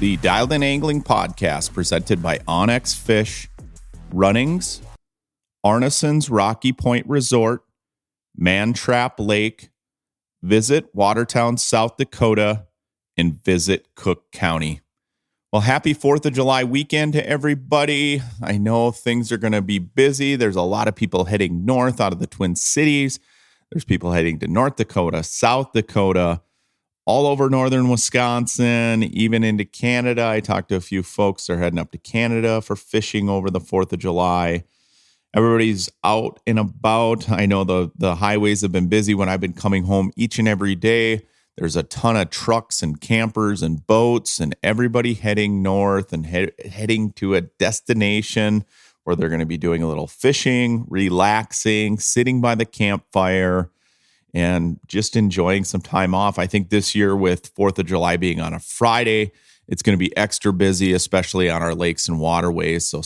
the Dialed In Angling podcast presented by Onyx Fish, Runnings, Arneson's Rocky Point Resort, Man Trap Lake, Visit Watertown, South Dakota, and Visit Cook County. Well, happy 4th of July weekend to everybody. I know things are going to be busy. There's a lot of people heading north out of the Twin Cities. There's people heading to North Dakota, South Dakota, all over northern Wisconsin, even into Canada. I talked to a few folks that are heading up to Canada for fishing over the 4th of July. Everybody's out and about. I know the highways have been busy when I've been coming home each and every day. There's a ton of trucks and campers and boats and everybody heading north and heading to a destination where they're going to be doing a little fishing, relaxing, sitting by the campfire, and just enjoying some time off. I think this year with 4th of July being on a Friday, it's going to be extra busy, especially on our lakes and waterways. So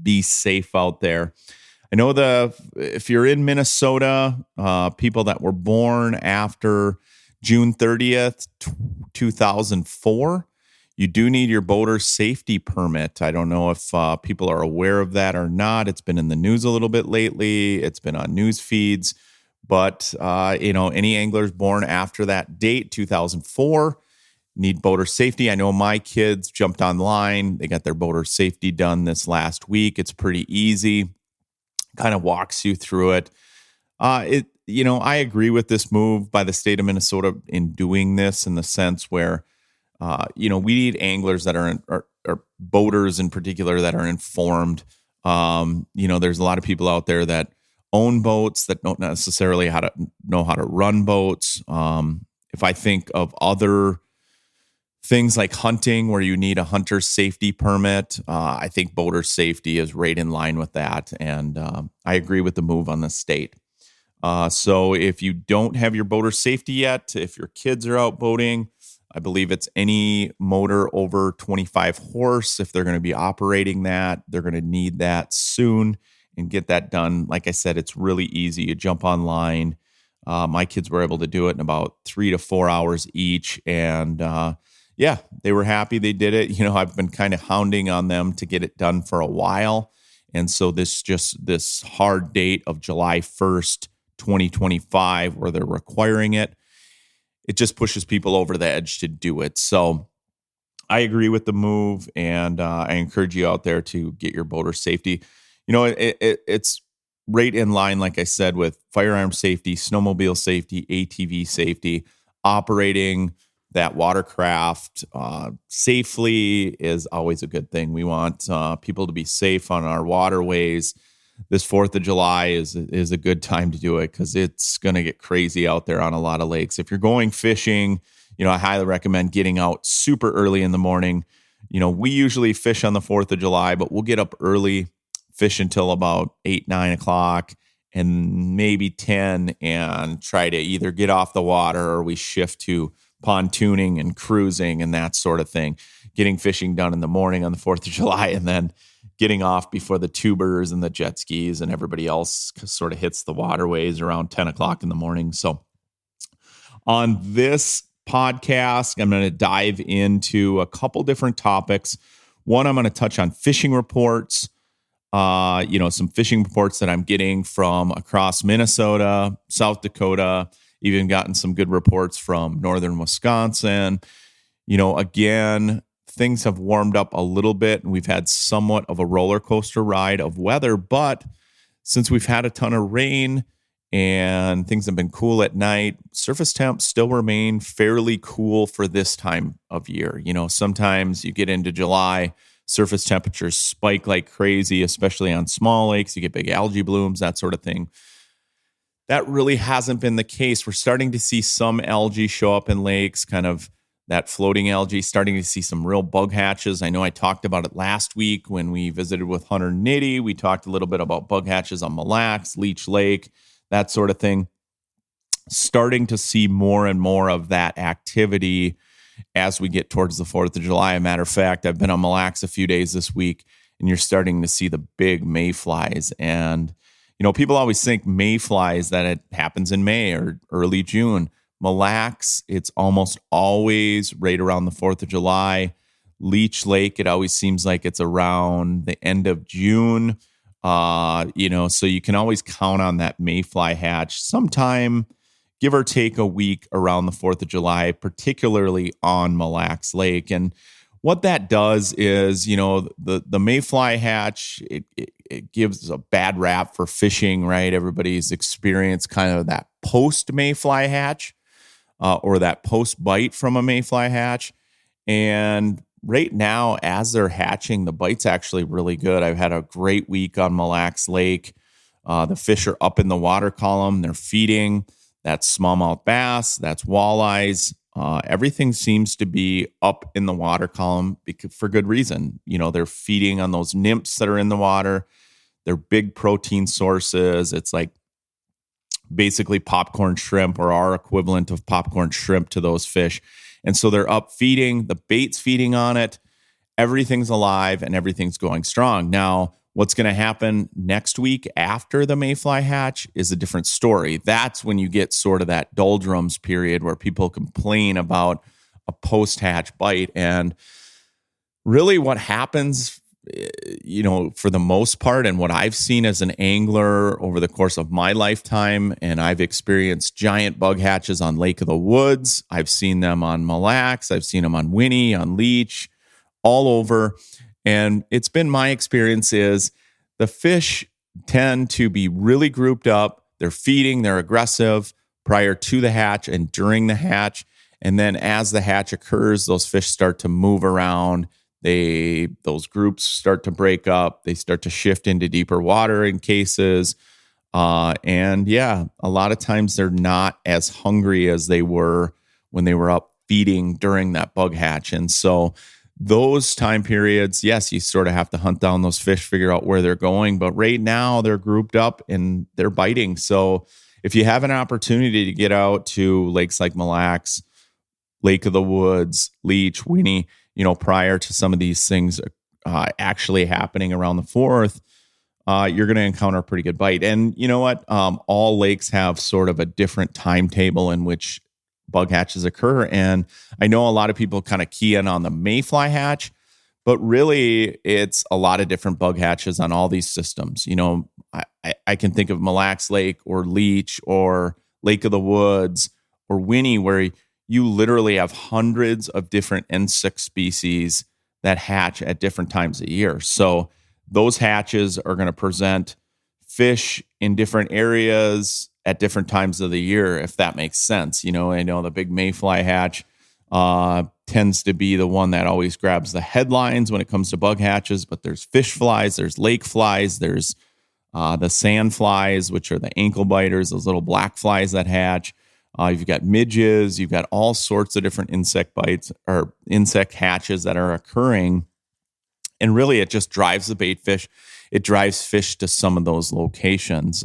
be safe out there. I know if you're in Minnesota, people that were born after June 30th, 2004, you do need your boater safety permit. I don't know if people are aware of that or not. It's been in the news a little bit lately. It's been on news feeds. But, any anglers born after that date, 2004, need boater safety. I know my kids jumped online. They got their boater safety done this last week. It's pretty easy. Kind of walks you through it. I agree with this move by the state of Minnesota in doing this in the sense where, we need anglers that are boaters in particular that are informed. There's a lot of people out there that own boats that don't necessarily know how to run boats. If I think of other things like hunting where you need a hunter's safety permit, I think boater safety is right in line with that. And I agree with the move on the state. So if you don't have your boater safety yet, if your kids are out boating, I believe it's any motor over 25 horse. If they're going to be operating that, they're going to need that soon and get that done. Like I said, it's really easy. You jump online. My kids were able to do it in about 3 to 4 hours each. And they were happy they did it. I've been kind of hounding on them to get it done for a while. And so this hard date of July 1st, 2025, where they're requiring it, it just pushes people over the edge to do it. So I agree with the move, and I encourage you out there to get your boater safety. It's right in line, like I said, with firearm safety, snowmobile safety, ATV safety. Operating that watercraft safely is always a good thing. We want people to be safe on our waterways. This 4th of July is a good time to do it because it's going to get crazy out there on a lot of lakes. If you're going fishing, I highly recommend getting out super early in the morning. We usually fish on the 4th of July, but we'll get up early, fish until about 8, 9 o'clock and maybe 10 and try to either get off the water or we shift to pontooning and cruising and that sort of thing. Getting fishing done in the morning on the 4th of July and then getting off before the tubers and the jet skis and everybody else sort of hits the waterways around 10 o'clock in the morning. So on this podcast, I'm going to dive into a couple different topics. One, I'm going to touch on fishing reports, some fishing reports that I'm getting from across Minnesota, South Dakota, even gotten some good reports from northern Wisconsin. Again, things have warmed up a little bit and we've had somewhat of a roller coaster ride of weather, but since we've had a ton of rain and things have been cool at night, surface temps still remain fairly cool for this time of year. Sometimes you get into July, surface temperatures spike like crazy, especially on small lakes. You get big algae blooms, that sort of thing. That really hasn't been the case. We're starting to see some algae show up in lakes, kind of that floating algae, starting to see some real bug hatches. I know I talked about it last week when we visited with Hunter Nitty. We talked a little bit about bug hatches on Mille Lacs, Leech Lake, that sort of thing. Starting to see more and more of that activity as we get towards the 4th of July. As a matter of fact, I've been on Mille Lacs a few days this week, and you're starting to see the big mayflies. And, people always think mayflies that it happens in May or early June. Mille Lacs, it's almost always right around the 4th of July. Leech Lake, it always seems like it's around the end of June. So you can always count on that mayfly hatch sometime, give or take a week around the 4th of July, particularly on Mille Lacs Lake. And what that does is, the mayfly hatch, it gives a bad rap for fishing, right? Everybody's experienced kind of that post mayfly hatch or that post bite from a mayfly hatch. And right now, as they're hatching, the bite's actually really good. I've had a great week on Mille Lacs Lake. The fish are up in the water column. They're feeding. That's smallmouth bass. That's walleyes. Everything seems to be up in the water column for good reason. They're feeding on those nymphs that are in the water. They're big protein sources. It's like basically popcorn shrimp or our equivalent of popcorn shrimp to those fish. And so they're up feeding, the bait's feeding on it, everything's alive and everything's going strong. Now, what's going to happen next week after the mayfly hatch is a different story. That's when you get sort of that doldrums period where people complain about a post-hatch bite. And really what happens, for the most part, and what I've seen as an angler over the course of my lifetime, and I've experienced giant bug hatches on Lake of the Woods. I've seen them on Mille Lacs. I've seen them on Winnie, on Leech, all over. And it's been my experience is the fish tend to be really grouped up. They're feeding, they're aggressive prior to the hatch and during the hatch. And then as the hatch occurs, those fish start to move around. Those groups start to break up. They start to shift into deeper water in cases. A lot of times they're not as hungry as they were when they were up feeding during that bug hatch. And so those time periods, yes, you sort of have to hunt down those fish, figure out where they're going. But right now they're grouped up and they're biting. So if you have an opportunity to get out to lakes like Mille Lacs, Lake of the Woods, Leech, Winnie, prior to some of these things actually happening around the 4th, you're going to encounter a pretty good bite. And you know what? All lakes have sort of a different timetable in which bug hatches occur. And I know a lot of people kind of key in on the mayfly hatch, but really it's a lot of different bug hatches on all these systems. I can think of Mille Lacs Lake or Leech or Lake of the Woods or Winnie, where you literally have hundreds of different insect species that hatch at different times of year. So those hatches are going to present fish in different areas at different times of the year, if that makes sense. I know the big mayfly hatch tends to be the one that always grabs the headlines when it comes to bug hatches, but there's fish flies, there's lake flies, there's the sand flies, which are the ankle biters, those little black flies that hatch. You've got midges, you've got all sorts of different insect bites or insect hatches that are occurring. And really, it just drives the bait fish. It drives fish to some of those locations.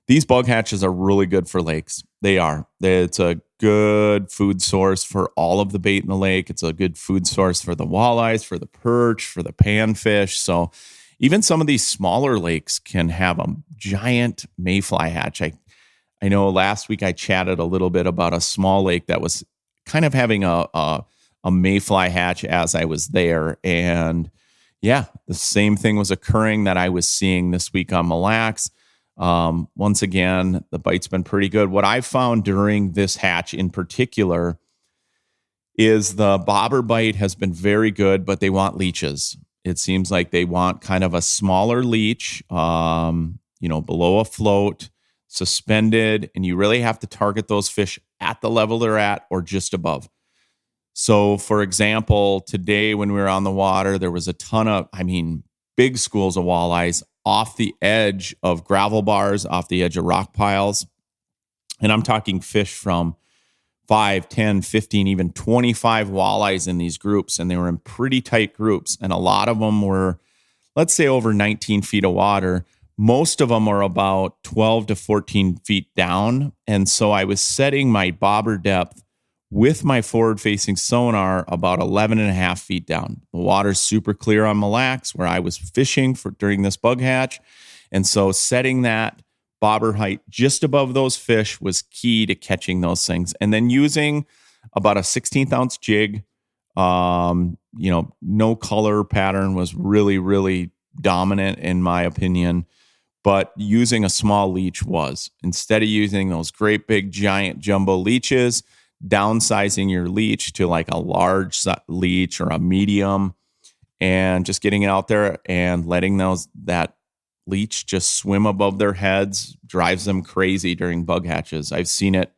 These bug hatches are really good for lakes. They are. It's a good food source for all of the bait in the lake. It's a good food source for the walleyes, for the perch, for the panfish. So even some of these smaller lakes can have a giant mayfly hatch. I know last week I chatted a little bit about a small lake that was kind of having a mayfly hatch as I was there. And yeah, the same thing was occurring that I was seeing this week on Mille Lacs. Once again, the bite's been pretty good. What I found during this hatch in particular is the bobber bite has been very good, but they want leeches. It seems like they want kind of a smaller leech, below a float, suspended, and you really have to target those fish at the level they're at or just above. So, for example, today when we were on the water, there was a ton of, big schools of walleyes off the edge of gravel bars, off the edge of rock piles. And I'm talking fish from 5, 10, 15, even 25 walleyes in these groups. And they were in pretty tight groups. And a lot of them were, let's say, over 19 feet of water. Most of them are about 12 to 14 feet down. And so I was setting my bobber depth with my forward-facing sonar about 11 and a half feet down. The water's super clear on Mille Lacs where I was fishing during this bug hatch. And so setting that bobber height just above those fish was key to catching those things. And then using about a 16th ounce jig, No color pattern was really, really dominant in my opinion, but using a small leech was. Instead of using those great big giant jumbo leeches, downsizing your leech to like a large leech or a medium, and just getting it out there and letting that leech just swim above their heads drives them crazy during bug hatches. I've seen it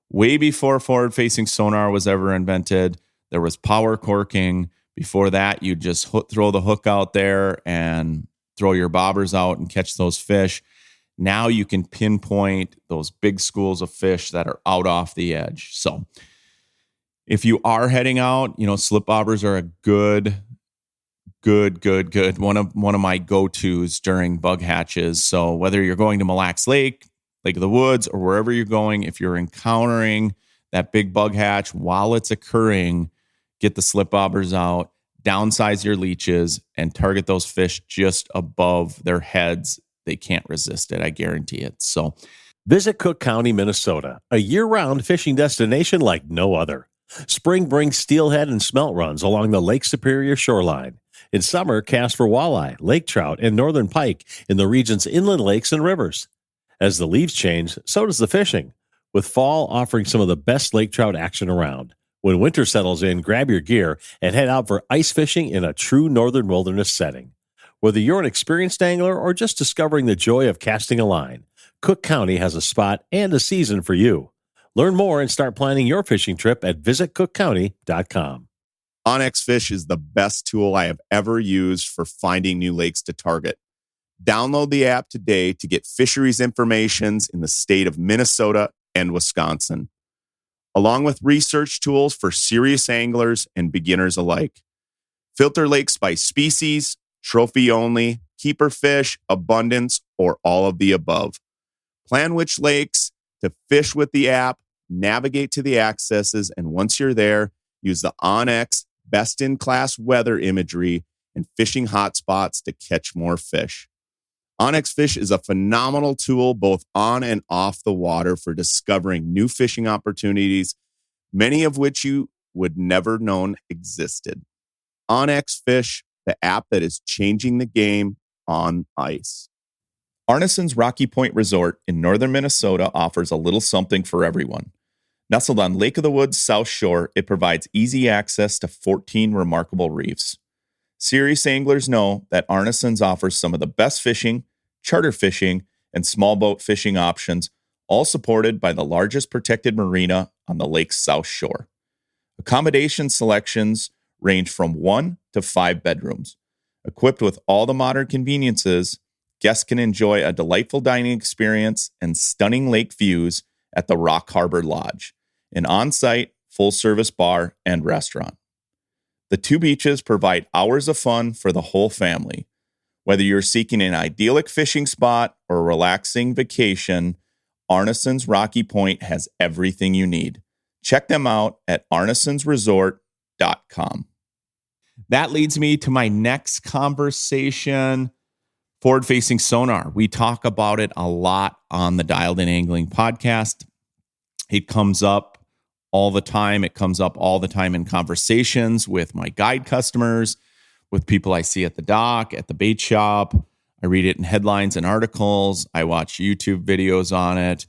way before forward-facing sonar was ever invented. There was power corking. Before that, you just throw the hook out there and throw your bobbers out and catch those fish. Now you can pinpoint those big schools of fish that are out off the edge. So if you are heading out, slip bobbers are a good one of my go-tos during bug hatches. So whether you're going to Mille Lacs Lake of the Woods, or wherever you're going, if you're encountering that big bug hatch while it's occurring, get the slip bobbers out, downsize your leeches, and target those fish just above their heads. They can't resist it. I guarantee it. So visit Cook County, Minnesota, a year-round fishing destination like no other. Spring brings steelhead and smelt runs along the Lake Superior shoreline. In summer, cast for walleye, lake trout, and northern pike in the region's inland lakes and rivers. As the leaves change, so does the fishing, with fall offering some of the best lake trout action around. When winter settles in, grab your gear and head out for ice fishing in a true northern wilderness setting. Whether you're an experienced angler or just discovering the joy of casting a line, Cook County has a spot and a season for you. Learn more and start planning your fishing trip at visitcookcounty.com. onX Fish is the best tool I have ever used for finding new lakes to target. Download the app today to get fisheries information in the state of Minnesota and Wisconsin, along with research tools for serious anglers and beginners alike. Filter lakes by species, trophy only, keeper fish, abundance, or all of the above. Plan which lakes to fish with the app, navigate to the accesses, and once you're there, use the onX best-in-class weather imagery and fishing hotspots to catch more fish. onX Fish is a phenomenal tool both on and off the water for discovering new fishing opportunities, many of which you would never known existed. onX Fish, the app that is changing the game on ice. Arneson's Rocky Point Resort in northern Minnesota offers a little something for everyone. Nestled on Lake of the Woods South Shore, it provides easy access to 14 remarkable reefs. Serious anglers know that Arneson's offers some of the best fishing, charter fishing, and small boat fishing options, all supported by the largest protected marina on the lake's South Shore. Accommodation selections range from 1 to 5 bedrooms. Equipped with all the modern conveniences, guests can enjoy a delightful dining experience and stunning lake views at the Rock Harbor Lodge, an on-site full-service bar and restaurant. The two beaches provide hours of fun for the whole family. Whether you're seeking an idyllic fishing spot or a relaxing vacation, Arneson's Rocky Point has everything you need. Check them out at arnesonsresort.com. That leads me to my next conversation, forward-facing sonar. We talk about it a lot on the Dialed In Angling podcast. It comes up all the time. It comes up all the time in conversations with my guide customers, with people I see at the dock, at the bait shop. I read it in headlines and articles. I watch YouTube videos on it.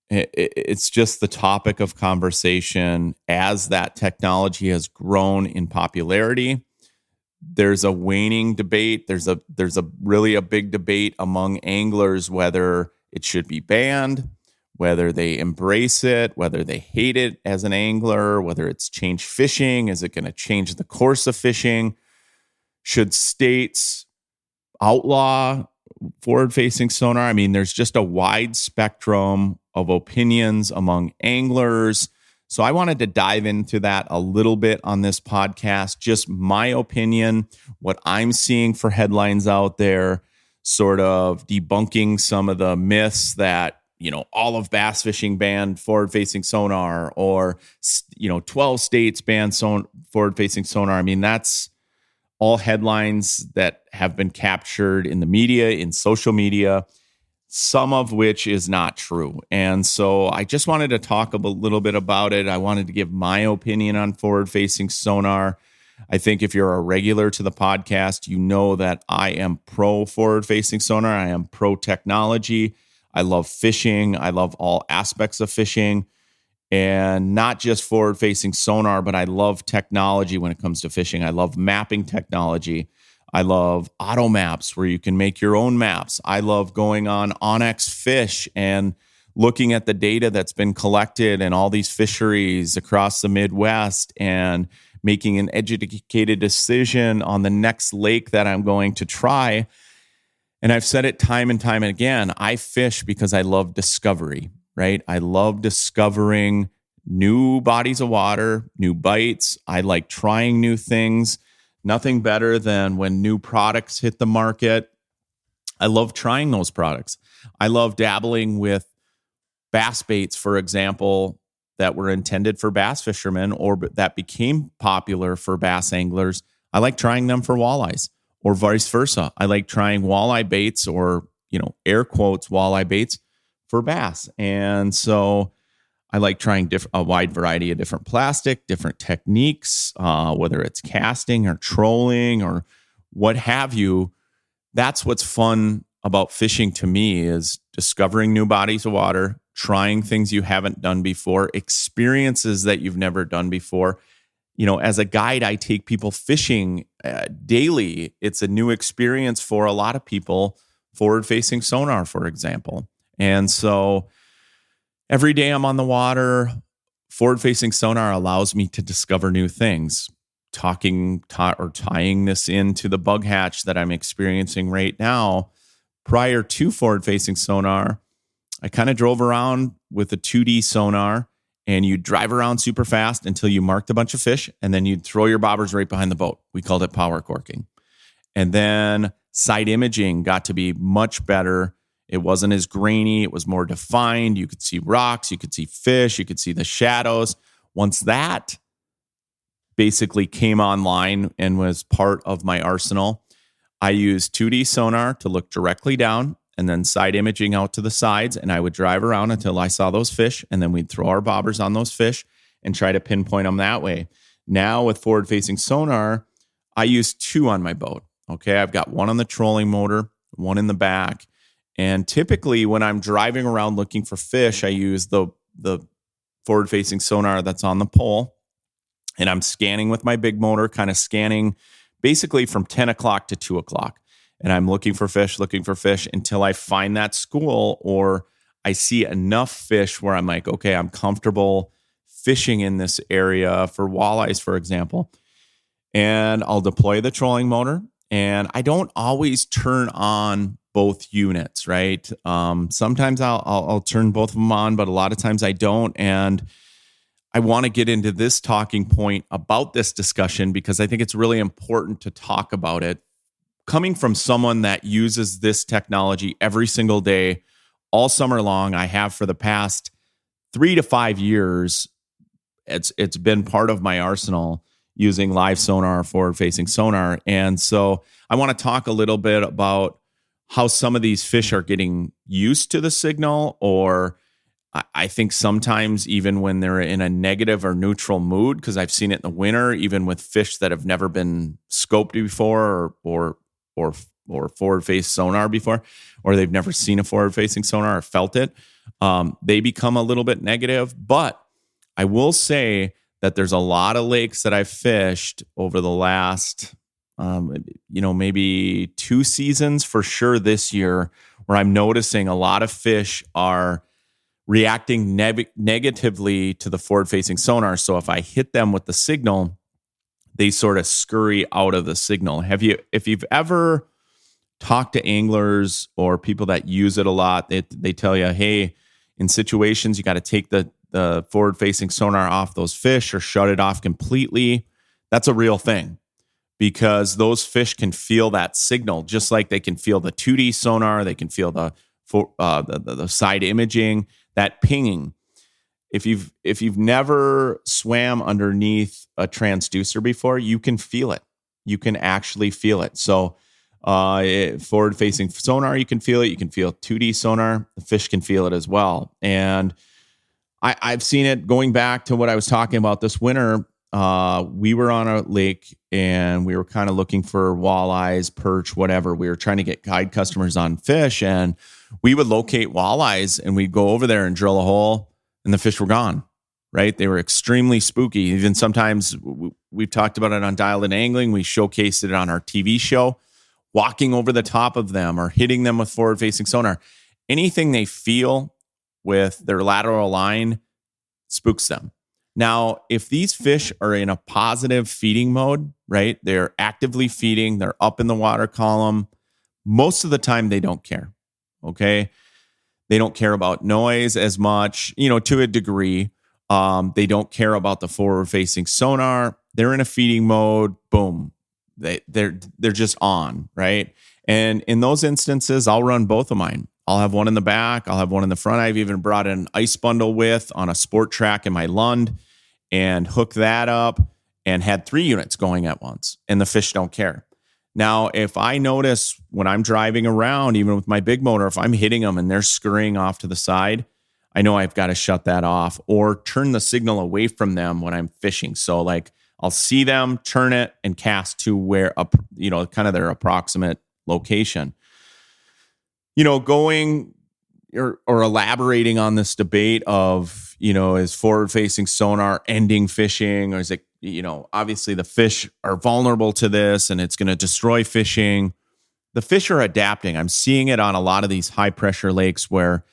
It's just the topic of conversation as that technology has grown in popularity. There's a waning debate. There's a really a big debate among anglers whether it should be banned, whether they embrace it, whether they hate it as an angler, whether it's changed fishing. Is it going to change the course of fishing? Should states outlaw forward-facing sonar? I mean, there's just a wide spectrum of opinions among anglers. So I wanted to dive into that a little bit on this podcast, just my opinion, what I'm seeing for headlines out there, sort of debunking some of the myths that, all of bass fishing banned forward-facing sonar, or, 12 states banned forward-facing sonar. I mean, that's all headlines that have been captured in the media, in social media. some of which is not true. And so I just wanted to talk a little bit about it. I wanted to give my opinion on forward-facing sonar. I think if you're a regular to the podcast, you know that I am pro forward-facing sonar. I am pro technology. I love fishing. I love all aspects of fishing, and not just forward-facing sonar, but I love technology when it comes to fishing. I love mapping technology. I love auto maps where you can make your own maps. I love going on onX Fish and looking at the data that's been collected in all these fisheries across the Midwest and making an educated decision on the next lake that I'm going to try. And I've said it time and time again, I fish because I love discovery, right? I love discovering new bodies of water, new bites. I like trying new things. Nothing better than when new products hit the market. I love trying those products. I love dabbling with bass baits, for example, that were intended for bass fishermen or that became popular for bass anglers. I like trying them for walleyes, or vice versa. I like trying walleye baits, or, air quotes, walleye baits for bass. And so I like trying a wide variety of different plastic, different techniques, whether it's casting or trolling or what have you. That's what's fun about fishing to me, is discovering new bodies of water, trying things you haven't done before, experiences that you've never done before. As a guide, I take people fishing daily. It's a new experience for a lot of people, forward-facing sonar, for example. And so every day I'm on the water, forward-facing sonar allows me to discover new things. Tying this into the bug hatch that I'm experiencing right now. Prior to forward-facing sonar, I kind of drove around with a 2D sonar, and you'd drive around super fast until you marked a bunch of fish, and then you'd throw your bobbers right behind the boat. We called it power corking. And then side imaging got to be much better. It wasn't as grainy. It was more defined. You could see rocks. You could see fish. You could see the shadows. Once that basically came online and was part of my arsenal, I used 2D sonar to look directly down and then side imaging out to the sides. And I would drive around until I saw those fish. And then we'd throw our bobbers on those fish and try to pinpoint them that way. Now with forward-facing sonar, I use 2 on my boat. Okay, I've got one on the trolling motor, one in the back. And typically when I'm driving around looking for fish, I use the forward-facing sonar that's on the pole. And I'm scanning with my big motor, kind of scanning basically from 10 o'clock to 2 o'clock. And I'm looking for fish until I find that school, or I see enough fish where I'm like, okay, I'm comfortable fishing in this area for walleyes, for example. And I'll deploy the trolling motor. And I don't always turn on both units, right? Sometimes I'll turn both of them on, but a lot of times I don't. And I want to get into this talking point about this discussion because I think it's really important to talk about it. Coming from someone that uses this technology every single day, all summer long, I have for the past 3 to 5 years. It's been part of my arsenal using live sonar, forward-facing sonar. And so I want to talk a little bit about how some of these fish are getting used to the signal, or I think sometimes even when they're in a negative or neutral mood, because I've seen it in the winter, even with fish that have never been scoped before or forward-faced sonar before, or they've never seen a forward-facing sonar or felt it, they become a little bit negative. But I will say that there's a lot of lakes that I've fished over the last, maybe 2 seasons for sure this year, where I'm noticing a lot of fish are reacting negatively to the forward-facing sonar. So if I hit them with the signal, they sort of scurry out of the signal. If you've ever talked to anglers or people that use it a lot, they tell you, hey, in situations you got to take the forward-facing sonar off those fish or shut it off completely. That's a real thing, because those fish can feel that signal just like they can feel the 2D sonar. They can feel the side imaging, that pinging. If you've never swam underneath a transducer before, you can feel it. You can actually feel it. So Forward-facing sonar, you can feel it. You can feel 2D sonar. The fish can feel it as well. And I've seen it going back to what I was talking about this winter. We were on a lake and we were kind of looking for walleyes, perch, whatever. We were trying to guide customers on fish, and we would locate walleyes and we'd go over there and drill a hole and the fish were gone, right? They were extremely spooky. Even sometimes we've talked about it on Dialed In Angling. We showcased it on our TV show, walking over the top of them or hitting them with forward-facing sonar. Anything they feel with their lateral line spooks them. Now, if these fish are in a positive feeding mode, right? They're actively feeding, they're up in the water column. Most of the time, they don't care, okay? They don't care about noise as much, to a degree. They don't care about the forward-facing sonar. They're in a feeding mode, boom. They're just on, right? And in those instances, I'll run both of mine. I'll have one in the back. I'll have one in the front. I've even brought an ice bundle with on a sport track in my Lund and hooked that up and had 3 units going at once, and the fish don't care. Now, if I notice when I'm driving around, even with my big motor, if I'm hitting them and they're scurrying off to the side, I know I've got to shut that off or turn the signal away from them when I'm fishing. So like I'll see them, turn it, and cast to where, kind of their approximate location. Going or elaborating on this debate of, is forward-facing sonar ending fishing, or is it, obviously the fish are vulnerable to this and it's going to destroy fishing. The fish are adapting. I'm seeing it on a lot of these high-pressure lakes where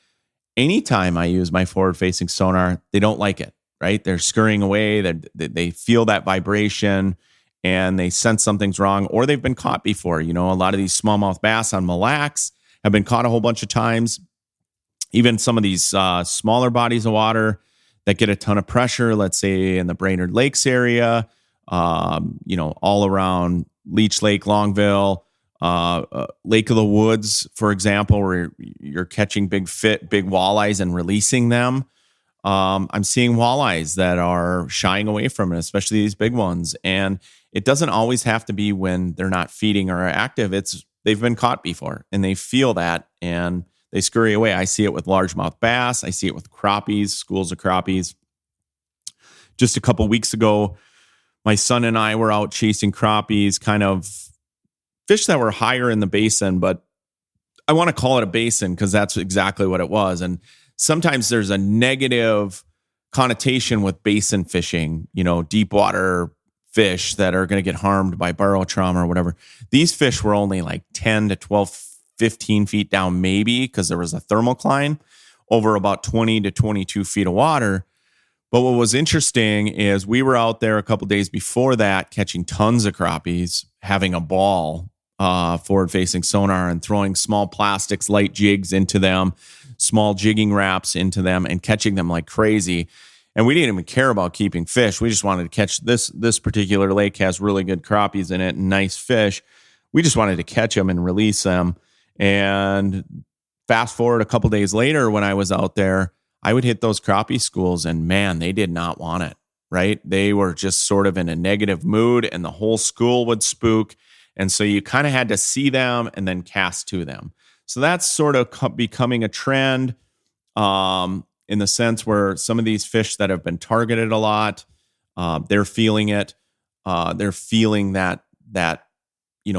anytime I use my forward-facing sonar, they don't like it, right? They're scurrying away. They feel that vibration and they sense something's wrong, or they've been caught before. A lot of these smallmouth bass on Mille Lacs have been caught a whole bunch of times. Even some of these smaller bodies of water that get a ton of pressure, let's say in the Brainerd Lakes area, all around Leech Lake, Longville, Lake of the Woods, for example, where you're catching big walleyes and releasing them. I'm seeing walleyes that are shying away from it, especially these big ones. And it doesn't always have to be when they're not feeding or active. They've been caught before and they feel that and they scurry away. I see it with largemouth bass. I see it with crappies, schools of crappies. Just a couple weeks ago, my son and I were out chasing crappies, kind of fish that were higher in the basin, but I want to call it a basin because that's exactly what it was. And sometimes there's a negative connotation with basin fishing, deep water fish that are going to get harmed by barotrauma or whatever. These fish were only like 10 to 12, 15 feet down, maybe, because there was a thermocline over about 20 to 22 feet of water. But what was interesting is we were out there a couple days before that catching tons of crappies, having a ball, forward-facing sonar and throwing small plastics, light jigs into them, small jigging wraps into them and catching them like crazy. And we didn't even care about keeping fish. We just wanted to catch this particular lake has really good crappies in it and nice fish. We just wanted to catch them and release them. And fast forward a couple days later, when I was out there, I would hit those crappie schools and man, they did not want it, right? They were just sort of in a negative mood and the whole school would spook. And so you kind of had to see them and then cast to them. So that's sort of becoming a trend in the sense where some of these fish that have been targeted a lot, they're feeling it. They're feeling that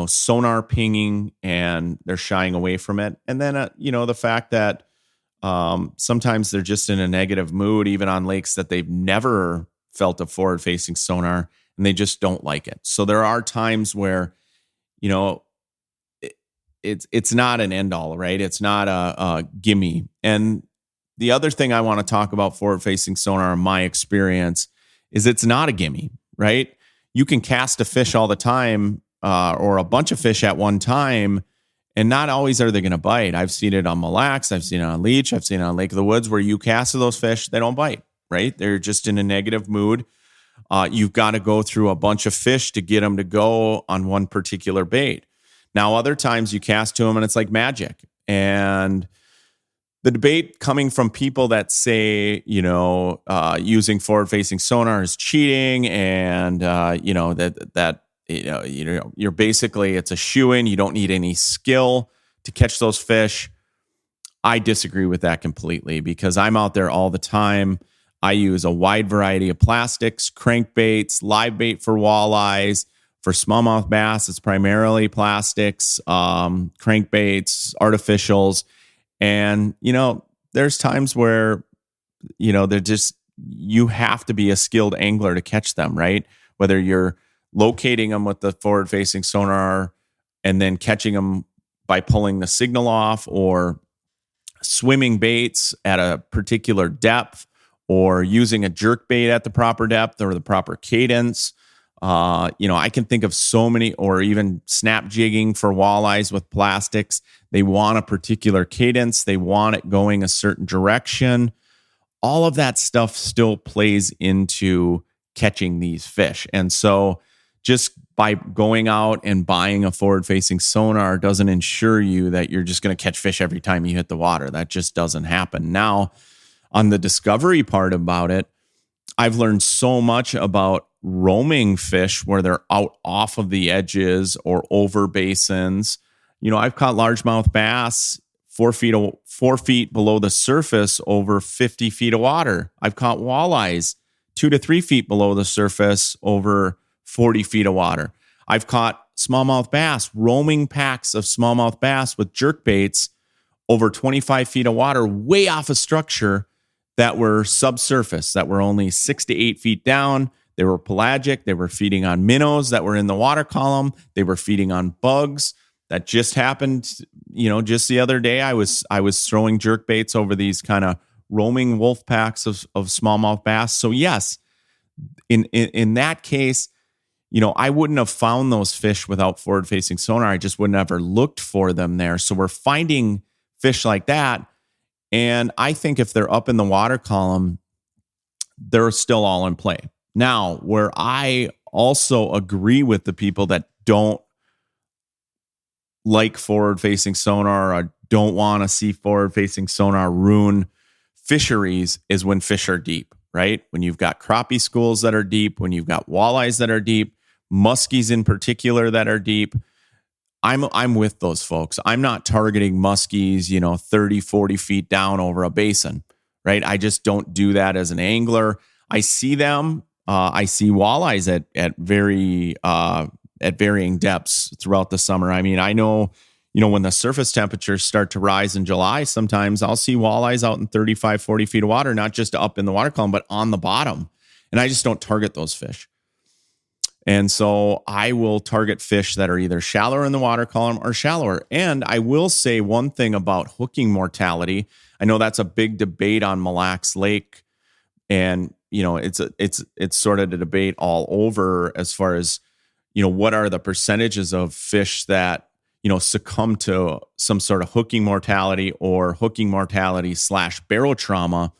sonar pinging and they're shying away from it. And then, the fact that sometimes they're just in a negative mood, even on lakes that they've never felt a forward-facing sonar and they just don't like it. So there are times where, it's not an end all, right? It's not a gimme. And the other thing I want to talk about forward-facing sonar in my experience is it's not a gimme, right? You can cast a fish all the time or a bunch of fish at one time, and not always are they going to bite. I've seen it on Mille Lacs. I've seen it on Leech. I've seen it on Lake of the Woods where you cast to those fish, they don't bite, right? They're just in a negative mood. You've got to go through a bunch of fish to get them to go on one particular bait. Now, other times you cast to them and it's like magic. And the debate coming from people that say, using forward-facing sonar is cheating and, that you're basically, it's a shoo-in. You don't need any skill to catch those fish. I disagree with that completely because I'm out there all the time. I use a wide variety of plastics, crankbaits, live bait for walleyes. For smallmouth bass, it's primarily plastics, crankbaits, artificials. And, there's times where, they're just, you have to be a skilled angler to catch them, right? Whether you're locating them with the forward-facing sonar and then catching them by pulling the signal off, or swimming baits at a particular depth, or using a jerk bait at the proper depth or the proper cadence. I can think of so many, or even snap jigging for walleyes with plastics. They want a particular cadence. They want it going a certain direction. All of that stuff still plays into catching these fish. And so just by going out and buying a forward-facing sonar doesn't ensure you that you're just going to catch fish every time you hit the water. That just doesn't happen. Now, on the discovery part about it, I've learned so much about roaming fish where they're out off of the edges or over basins. I've caught largemouth bass 4 feet below the surface over 50 feet of water. I've caught walleyes 2 to 3 feet below the surface over 40 feet of water. I've caught smallmouth bass, roaming packs of smallmouth bass with jerk baits over 25 feet of water, way off a structure, that were subsurface, that were only 6 to 8 feet down. They were pelagic. They were feeding on minnows that were in the water column. They were feeding on bugs. That just happened, just the other day. I was throwing jerk baits over these kind of roaming wolf packs of smallmouth bass. So yes, in that case, I wouldn't have found those fish without forward-facing sonar. I just wouldn't have ever looked for them there. So we're finding fish like that. And I think if they're up in the water column, they're still all in play. Now, where I also agree with the people that don't like forward-facing sonar or don't want to see forward-facing sonar ruin fisheries is when fish are deep, right? When you've got crappie schools that are deep, when you've got walleyes that are deep, muskies in particular that are deep. I'm with those folks. I'm not targeting muskies, 30, 40 feet down over a basin, right? I just don't do that as an angler. I see them. I see walleyes at varying depths throughout the summer. I mean, I know, when the surface temperatures start to rise in July, sometimes I'll see walleyes out in 35, 40 feet of water, not just up in the water column, but on the bottom. And I just don't target those fish. And so I will target fish that are either shallower in the water column or shallower. And I will say one thing about hooking mortality. I know that's a big debate on Mille Lacs Lake, and it's sort of a debate all over as far as what are the percentages of fish that succumb to some sort of hooking mortality or hooking mortality / barrel trauma.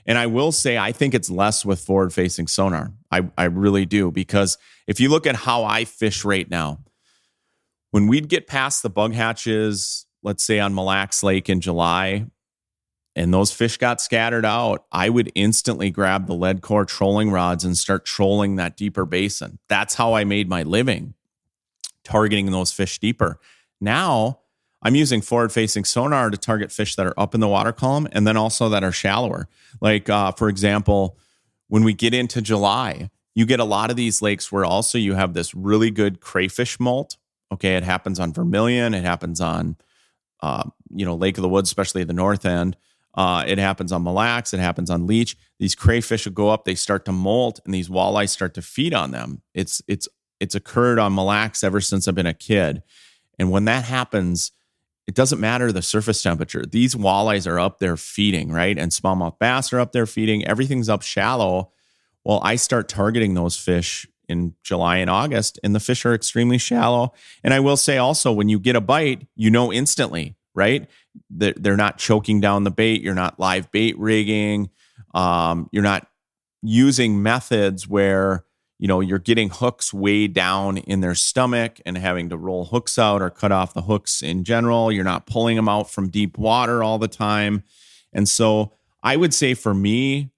And I will say, I think it's less with forward-facing sonar. I really do, because if you look at how I fish right now, when we'd get past the bug hatches, let's say on Mille Lacs Lake in July, and those fish got scattered out, I would instantly grab the lead core trolling rods and start trolling that deeper basin. That's how I made my living, targeting those fish deeper. Now, I'm using forward-facing sonar to target fish that are up in the water column and then also that are shallower. Like, for example, when we get into July, you get a lot of these lakes where also you have this really good crayfish molt. Okay, it happens on Vermilion. It happens on, Lake of the Woods, especially the north end. It happens on Mille Lacs. It happens on Leech. These crayfish will go up. They start to molt, and these walleyes start to feed on them. It's occurred on Mille Lacs ever since I've been a kid. And when that happens, it doesn't matter the surface temperature. These walleyes are up there feeding, right? And smallmouth bass are up there feeding. Everything's up shallow. Well, I start targeting those fish in July and August, and the fish are extremely shallow. And I will say also, when you get a bite, instantly, right? They're not choking down the bait. You're not live bait rigging. You're not using methods where you're getting hooks way down in their stomach and having to roll hooks out or cut off the hooks in general. You're not pulling them out from deep water all the time. And so I would say for me,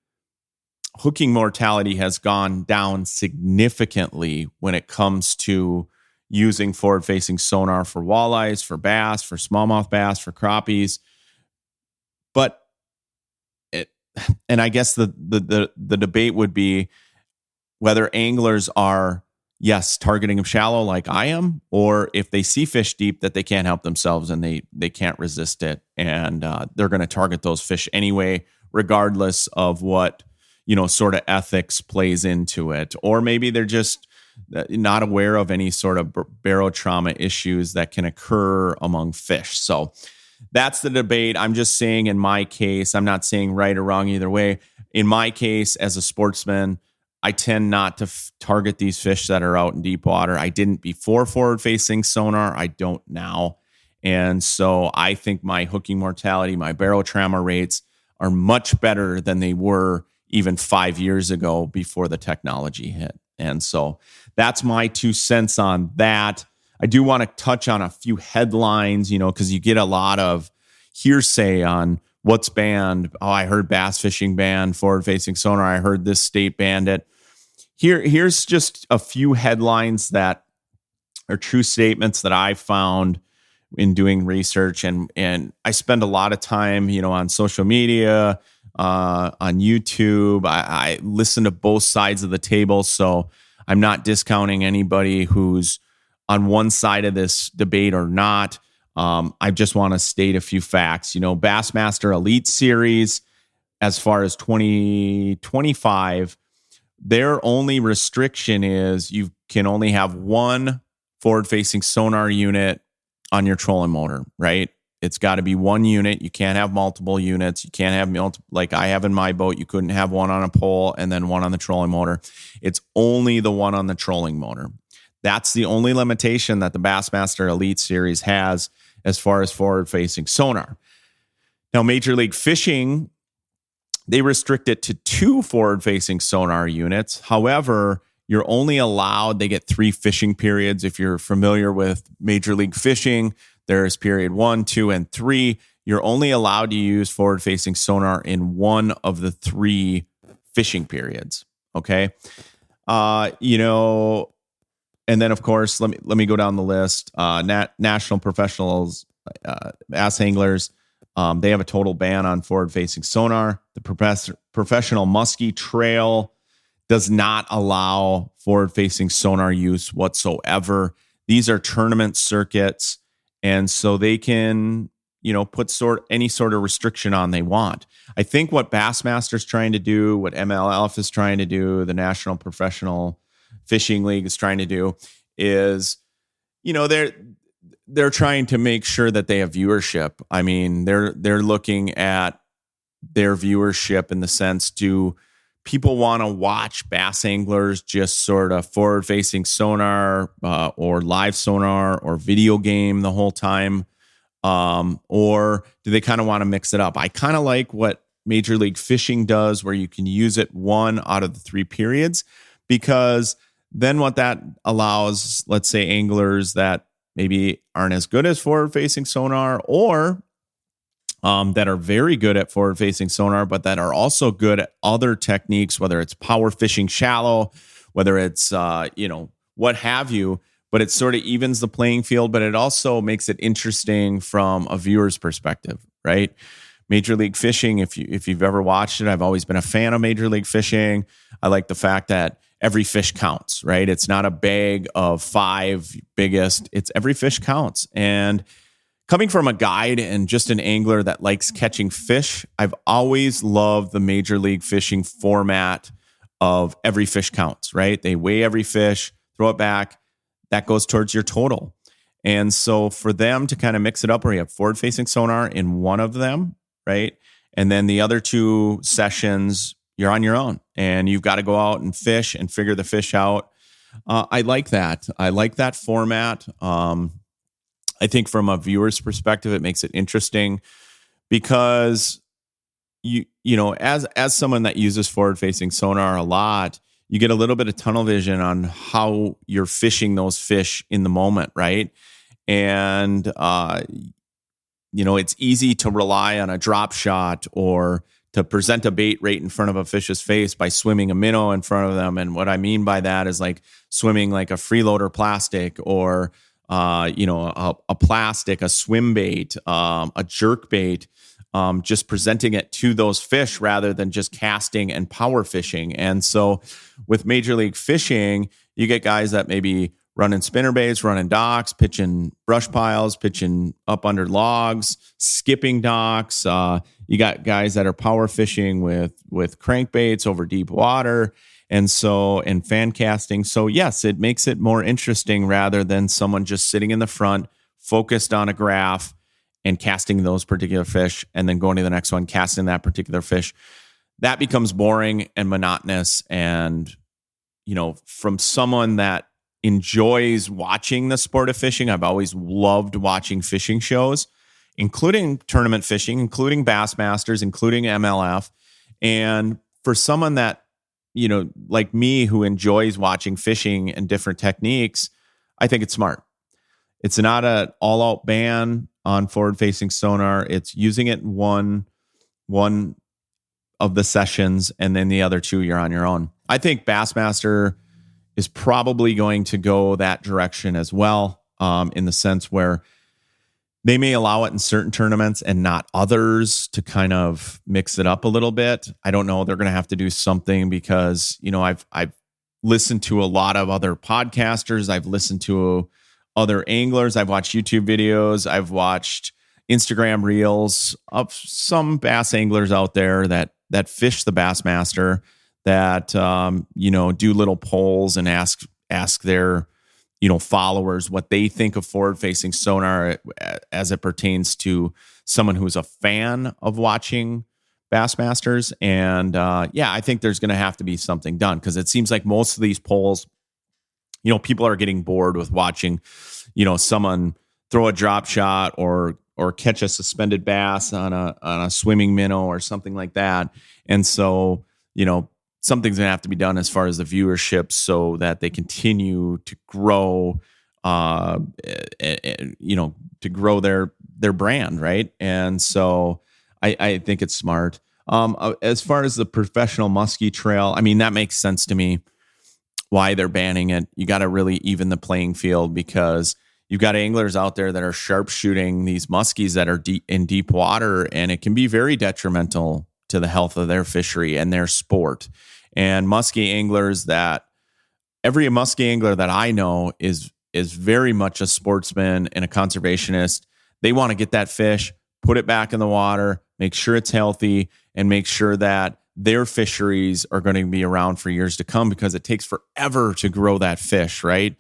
hooking mortality has gone down significantly when it comes to using forward-facing sonar for walleyes, for bass, for smallmouth bass, for crappies. But and I guess the debate would be whether anglers are, yes, targeting them shallow like I am, or if they see fish deep that they can't help themselves and they can't resist it, and they're going to target those fish anyway, regardless of what sort of ethics plays into it. Or maybe they're just not aware of any sort of barotrauma issues that can occur among fish. So that's the debate. I'm just saying in my case, I'm not saying right or wrong either way. In my case, as a sportsman, I tend not to target these fish that are out in deep water. I didn't before forward-facing sonar. I don't now. And so I think my hooking mortality, my barotrauma rates are much better than they were even 5 years ago before the technology hit. And so that's my 2 cents on that. I do want to touch on a few headlines, because you get a lot of hearsay on what's banned. Oh, I heard bass fishing banned forward-facing sonar. I heard this state banned it. Here's just a few headlines that are true statements that I found in doing research. And I spend a lot of time, on social media, on YouTube. I listen to both sides of the table. So I'm not discounting anybody who's on one side of this debate or not. I just want to state a few facts. Bassmaster Elite Series, as far as 2025, their only restriction is you can only have one forward-facing sonar unit on your trolling motor, right? It's got to be one unit. You can't have multiple units. You can't have like I have in my boat. You couldn't have one on a pole and then one on the trolling motor. It's only the one on the trolling motor. That's the only limitation that the Bassmaster Elite Series has as far as forward-facing sonar. Now, Major League Fishing, they restrict it to 2 forward-facing sonar units. However, you're only allowed, they get 3 fishing periods. If you're familiar with Major League Fishing, there's period 1, 2, and 3. You're only allowed to use forward-facing sonar in one of the 3 fishing periods. Okay. And then, of course, let me go down the list. National professionals, bass anglers, they have a total ban on forward-facing sonar. The professional muskie trail does not allow forward-facing sonar use whatsoever. These are tournament circuits, and so they can, put any sort of restriction on they want. I think what Bassmaster's trying to do, what MLF is trying to do, the National Professional Fishing League is trying to do is, they're trying to make sure that they have viewership. I mean, they're looking at their viewership in the sense, do people want to watch bass anglers just sort of forward-facing sonar or live sonar or video game the whole time? Or do they kind of want to mix it up? I kind of like what Major League Fishing does, where you can use it 1 out of the 3 periods, because then what that allows, let's say, anglers that maybe aren't as good as forward-facing sonar, or that are very good at forward-facing sonar, but that are also good at other techniques, whether it's power fishing shallow, whether it's, what have you, but it sort of evens the playing field, but it also makes it interesting from a viewer's perspective, right? Major League Fishing, if you've ever watched it, I've always been a fan of Major League Fishing. I like the fact that every fish counts, right? It's not a bag of 5 biggest. It's every fish counts. And coming from a guide and just an angler that likes catching fish, I've always loved the Major League Fishing format of every fish counts, right? They weigh every fish, throw it back. That goes towards your total. And so for them to kind of mix it up, where you have forward-facing sonar in one of them, right? And then the other 2 sessions, you're on your own and you've got to go out and fish and figure the fish out. I like that. I like that format. I think from a viewer's perspective, it makes it interesting because as someone that uses forward-facing sonar a lot, you get a little bit of tunnel vision on how you're fishing those fish in the moment, right? And it's easy to rely on a drop shot or to present a bait right in front of a fish's face by swimming a minnow in front of them. And what I mean by that is like swimming like a freeloader plastic or, a plastic, a swim bait, a jerk bait, just presenting it to those fish rather than just casting and power fishing. And so with Major League Fishing, you get guys that maybe running spinner baits, running docks, pitching brush piles, pitching up under logs, skipping docks. You got guys that are power fishing with crankbaits over deep water. And fan casting. So yes, it makes it more interesting rather than someone just sitting in the front, focused on a graph and casting those particular fish and then going to the next one, casting that particular fish. That becomes boring and monotonous. And, from someone that enjoys watching the sport of fishing, I've always loved watching fishing shows, including tournament fishing, including Bassmasters, including MLF. And for someone that, like me, who enjoys watching fishing and different techniques, I think it's smart. It's not an all-out ban on forward-facing sonar. It's using it one of the sessions, and then the other two, you're on your own. I think Bassmaster is probably going to go that direction as well, in the sense where they may allow it in certain tournaments and not others to kind of mix it up a little bit. I don't know. They're going to have to do something because, I've listened to a lot of other podcasters. I've listened to other anglers. I've watched YouTube videos. I've watched Instagram reels of some bass anglers out there that fish the Bassmaster, that, do little polls and ask their, followers what they think of forward-facing sonar as it pertains to someone who's a fan of watching Bassmasters. And I think there's going to have to be something done, because it seems like most of these polls, people are getting bored with watching, someone throw a drop shot or catch a suspended bass on a swimming minnow or something like that. And so, something's going to have to be done as far as the viewership so that they continue to grow, to grow their brand. Right. And so I think it's smart. As far as the professional muskie trail, I mean, that makes sense to me why they're banning it. You got to really even the playing field, because you've got anglers out there that are sharpshooting these muskies that are in deep water, and it can be very detrimental to the health of their fishery and their sport. And every muskie angler that I know is very much a sportsman and a conservationist. They want to get that fish, put it back in the water, make sure it's healthy, and make sure that their fisheries are going to be around for years to come, because it takes forever to grow that fish, right?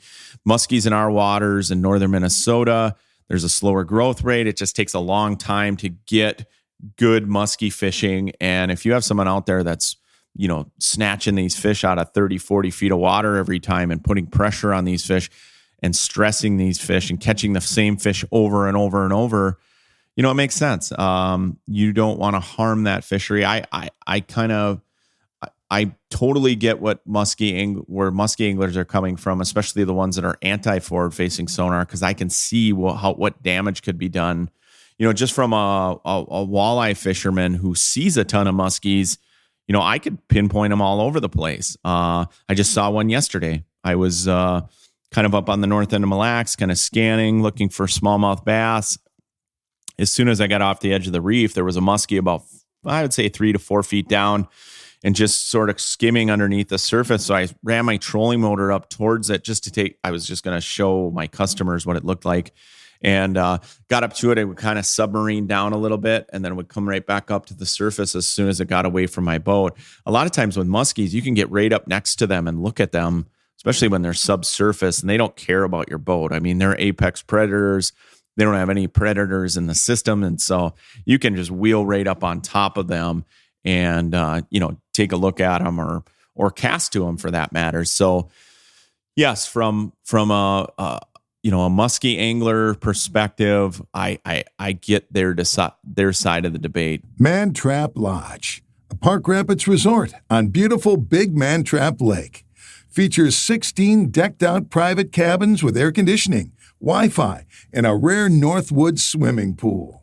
Muskies in our waters in northern Minnesota, there's a slower growth rate. It just takes a long time to get good muskie fishing. And if you have someone out there that's, snatching these fish out of 30, 40 feet of water every time and putting pressure on these fish and stressing these fish and catching the same fish over and over and over, it makes sense. You don't want to harm that fishery. I totally get where muskie anglers are coming from, especially the ones that are anti-forward facing sonar, because I can see what damage could be done. Just from a walleye fisherman who sees a ton of muskies, I could pinpoint them all over the place. I just saw one yesterday. I was kind of up on the north end of Mille Lacs, kind of scanning, looking for smallmouth bass. As soon as I got off the edge of the reef, there was a muskie about, I would say, 3 to 4 feet down and just sort of skimming underneath the surface. So I ran my trolling motor up towards it I was just going to show my customers what it looked like. And got up to it. It would kind of submarine down a little bit, and then it would come right back up to the surface as soon as it got away from my boat. A lot of times with muskies, you can get right up next to them and look at them, especially when they're subsurface and they don't care about your boat. I mean, they're apex predators. They don't have any predators in the system. And so you can just wheel right up on top of them and, take a look at them or cast to them for that matter. So yes, from a muskie angler perspective, I get their side of the debate. Man Trap Lodge, a Park Rapids resort on beautiful Big Man Trap Lake. Features 16 decked-out private cabins with air conditioning, Wi-Fi, and a rare Northwoods swimming pool.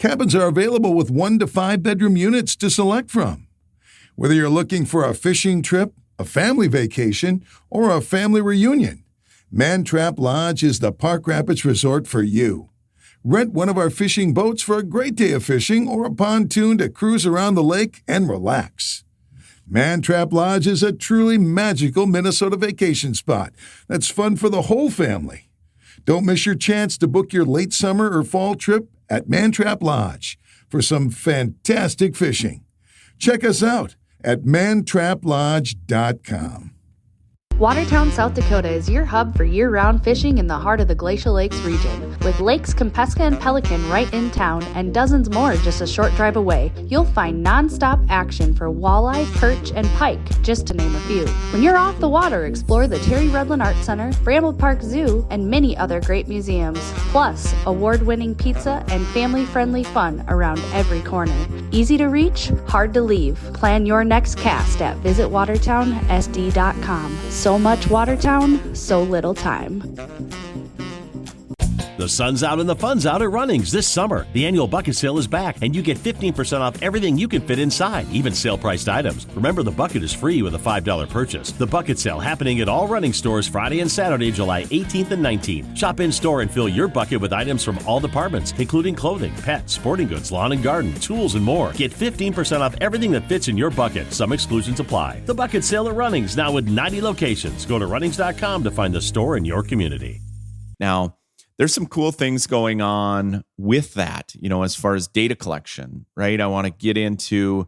Cabins are available with 1 to 5 bedroom units to select from. Whether you're looking for a fishing trip, a family vacation, or a family reunion, Man Trap Lodge is the Park Rapids resort for you. Rent one of our fishing boats for a great day of fishing or a pontoon to cruise around the lake and relax. Man Trap Lodge is a truly magical Minnesota vacation spot that's fun for the whole family. Don't miss your chance to book your late summer or fall trip at Man Trap Lodge for some fantastic fishing. Check us out at mantraplodge.com. Watertown, South Dakota is your hub for year-round fishing in the heart of the Glacial Lakes region. With Lakes Compesca and Pelican right in town and dozens more just a short drive away, you'll find non-stop action for walleye, perch, and pike, just to name a few. When you're off the water, explore the Terry Redlin Art Center, Bramble Park Zoo, and many other great museums. Plus, award-winning pizza and family-friendly fun around every corner. Easy to reach, hard to leave. Plan your next cast at visitwatertownsd.com. So much Watertown, so little time. The sun's out and the fun's out at Runnings this summer. The annual bucket sale is back, and you get 15% off everything you can fit inside, even sale-priced items. Remember, the bucket is free with a $5 purchase. The bucket sale happening at all Runnings stores Friday and Saturday, July 18th and 19th. Shop in-store and fill your bucket with items from all departments, including clothing, pets, sporting goods, lawn and garden, tools, and more. Get 15% off everything that fits in your bucket. Some exclusions apply. The bucket sale at Runnings, now with 90 locations. Go to runnings.com to find the store in your community. Now, there's some cool things going on with that, as far as data collection, right? I want to get into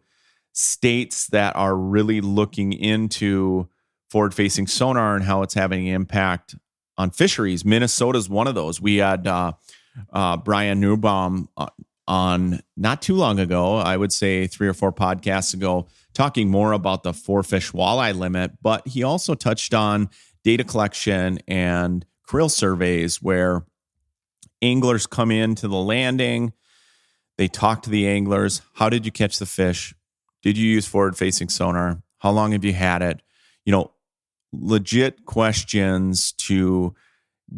states that are really looking into forward-facing sonar and how it's having an impact on fisheries. Minnesota's one of those. We had Brian Newbaum on not too long ago, I would say 3 or 4 podcasts ago, talking more about the 4-fish walleye limit, but he also touched on data collection and krill surveys where anglers come into the landing, they talk to the anglers. How did you catch the fish? Did you use forward-facing sonar? How long have you had it? Legit questions to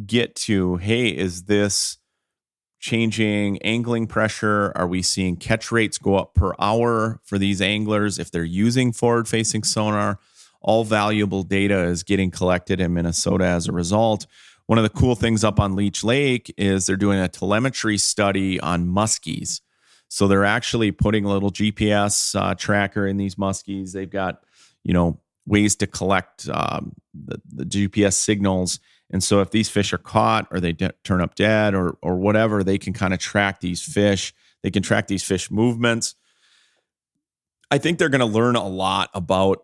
get to, hey, is this changing angling pressure? Are we seeing catch rates go up per hour for these anglers if they're using forward-facing sonar? All valuable data is getting collected in Minnesota as a result. One of the cool things up on Leech Lake is they're doing a telemetry study on muskies. So they're actually putting a little GPS tracker in these muskies. They've got, ways to collect the GPS signals. And so if these fish are caught or they turn up dead or whatever, they can kind of track these fish. They can track these fish movements. I think they're going to learn a lot about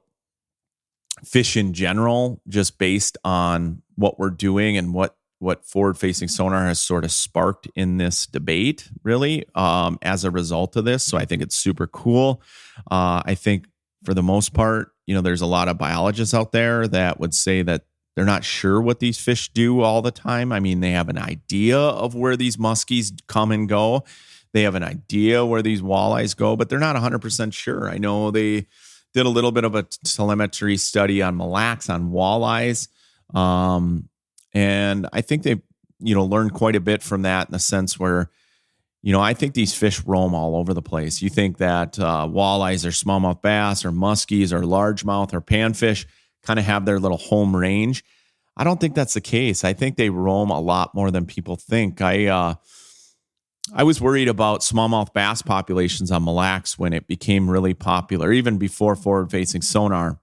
fish in general, just based on what we're doing and what forward-facing sonar has sort of sparked in this debate, really, as a result of this. So I think it's super cool. I think for the most part, there's a lot of biologists out there that would say that they're not sure what these fish do all the time. I mean, they have an idea of where these muskies come and go. They have an idea where these walleyes go, but they're not 100% sure. I know they did a little bit of a telemetry study on Mille Lacs on walleyes. And I think they, learned quite a bit from that in the sense where, I think these fish roam all over the place. You think that walleyes or smallmouth bass or muskies or largemouth or panfish kind of have their little home range. I don't think that's the case. I think they roam a lot more than people think. I was worried about smallmouth bass populations on Mille Lacs when it became really popular, even before forward-facing sonar.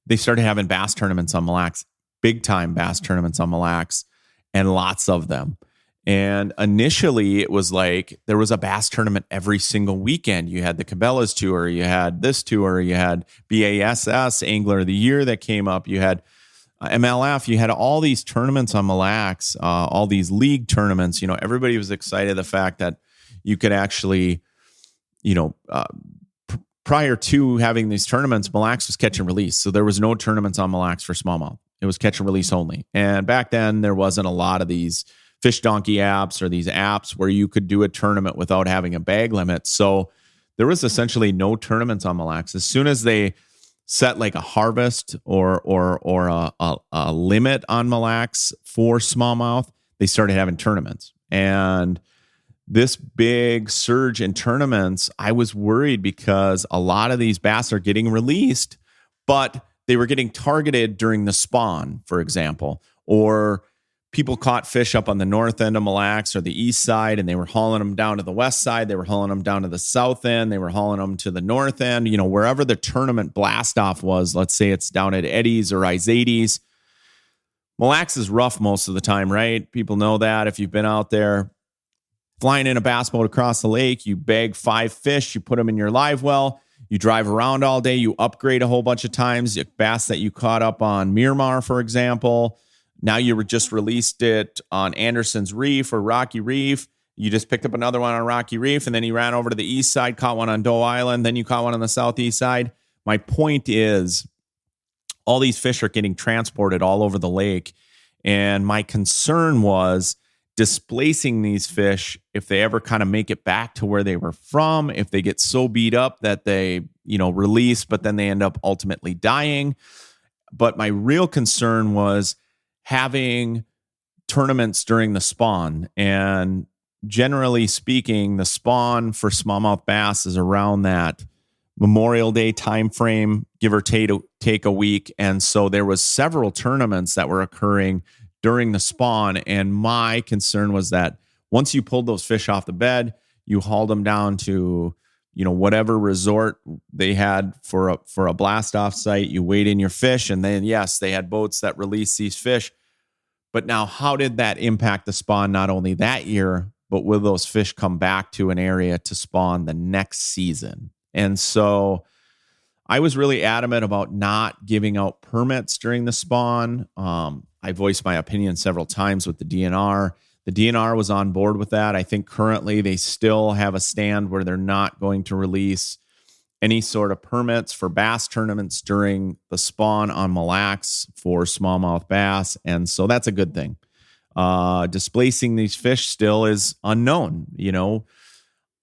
They started having bass tournaments on Mille Lacs, big-time bass tournaments on Mille Lacs, and lots of them. And initially, it was like there was a bass tournament every single weekend. You had the Cabela's Tour, you had this tour, you had BASS Angler of the Year that came up, you had MLF, you had all these tournaments on Mille Lacs, all these league tournaments. Everybody was excited the fact that you could actually, prior to having these tournaments, Mille Lacs was catch and release. So there was no tournaments on Mille Lacs for smallmouth. It was catch and release only. And back then, there wasn't a lot of these Fish Donkey apps or these apps where you could do a tournament without having a bag limit. So there was essentially no tournaments on Mille Lacs. As soon as they set like a harvest or a limit on Mille Lacs for smallmouth, they started having tournaments. And this big surge in tournaments, I was worried because a lot of these bass are getting released, but they were getting targeted during the spawn, for example, or people caught fish up on the north end of Mille Lacs or the east side, and they were hauling them down to the west side. They were hauling them down to the south end. They were hauling them to the north end, wherever the tournament blast off was. Let's say it's down at Eddie's or Izades. Mille Lacs is rough most of the time, right? People know that if you've been out there. Flying in a bass boat across the lake, you bag 5 fish, you put them in your live well, you drive around all day, you upgrade a whole bunch of times. Bass that you caught up on Miramar, for example, now you just released it on Anderson's Reef or Rocky Reef. You just picked up another one on Rocky Reef, and then you ran over to the east side, caught one on Doe Island, then you caught one on the southeast side. My point is, all these fish are getting transported all over the lake, and my concern was displacing these fish if they ever kind of make it back to where they were from, if they get so beat up that they, release, but then they end up ultimately dying. But my real concern was having tournaments during the spawn. And generally speaking, the spawn for smallmouth bass is around that Memorial Day timeframe, give or take a week. And so there was several tournaments that were occurring during the spawn. And my concern was that once you pulled those fish off the bed, you hauled them down to, whatever resort they had for a blast off site, you weighed in your fish. And then, yes, they had boats that released these fish. But now how did that impact the spawn not only that year, but will those fish come back to an area to spawn the next season? And so I was really adamant about not giving out permits during the spawn. I voiced my opinion several times with the DNR. The DNR was on board with that. I think currently they still have a stand where they're not going to release any sort of permits for bass tournaments during the spawn on Mille Lacs for smallmouth bass. And so that's a good thing. Displacing these fish still is unknown.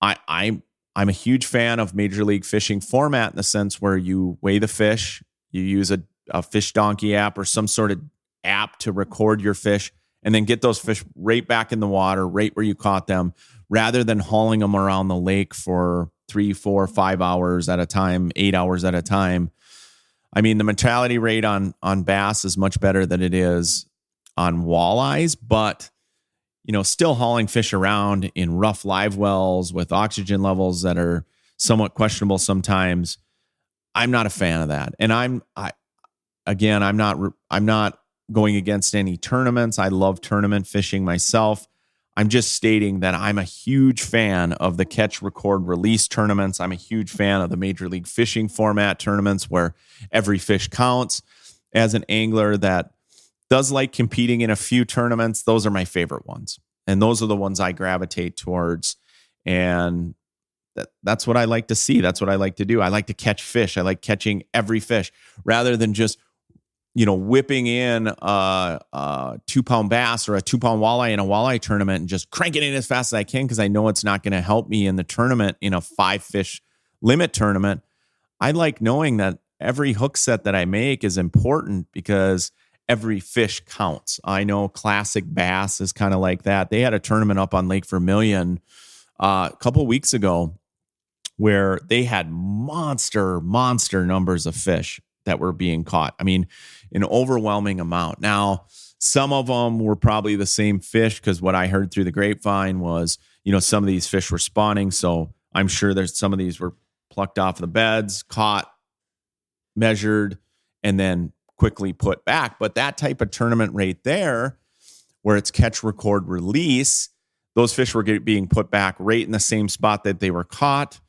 I'm a huge fan of Major League Fishing format in the sense where you weigh the fish, you use a fish donkey app or some sort of app to record your fish, and then get those fish right back in the water, right where you caught them, rather than hauling them around the lake for 3, 4, 5 hours at a time, 8 hours at a time. I mean, the mortality rate on bass is much better than it is on walleyes, but still hauling fish around in rough live wells with oxygen levels that are somewhat questionable sometimes. I'm not a fan of that. And I'm not going against any tournaments. I love tournament fishing myself. I'm just stating that I'm a huge fan of the catch, record, release tournaments. I'm a huge fan of the Major League Fishing format tournaments where every fish counts. As an angler that does like competing in a few tournaments, those are my favorite ones. And those are the ones I gravitate towards. And that's what I like to see. That's what I like to do. I like to catch fish. I like catching every fish rather than just, whipping in a 2-pound bass or a 2-pound walleye in a walleye tournament and just cranking it as fast as I can because I know it's not going to help me in the tournament in a 5-fish limit tournament. I like knowing that every hook set that I make is important because every fish counts. I know Classic Bass is kind of like that. They had a tournament up on Lake Vermilion a couple of weeks ago where they had monster numbers of fish that were being caught. I mean, an overwhelming amount. Now, some of them were probably the same fish because what I heard through the grapevine was, some of these fish were spawning. So I'm sure there's some of these were plucked off the beds, caught, measured, and then quickly put back. But that type of tournament right there, where it's catch, record, release, those fish were being put back right in the same spot that they were caught.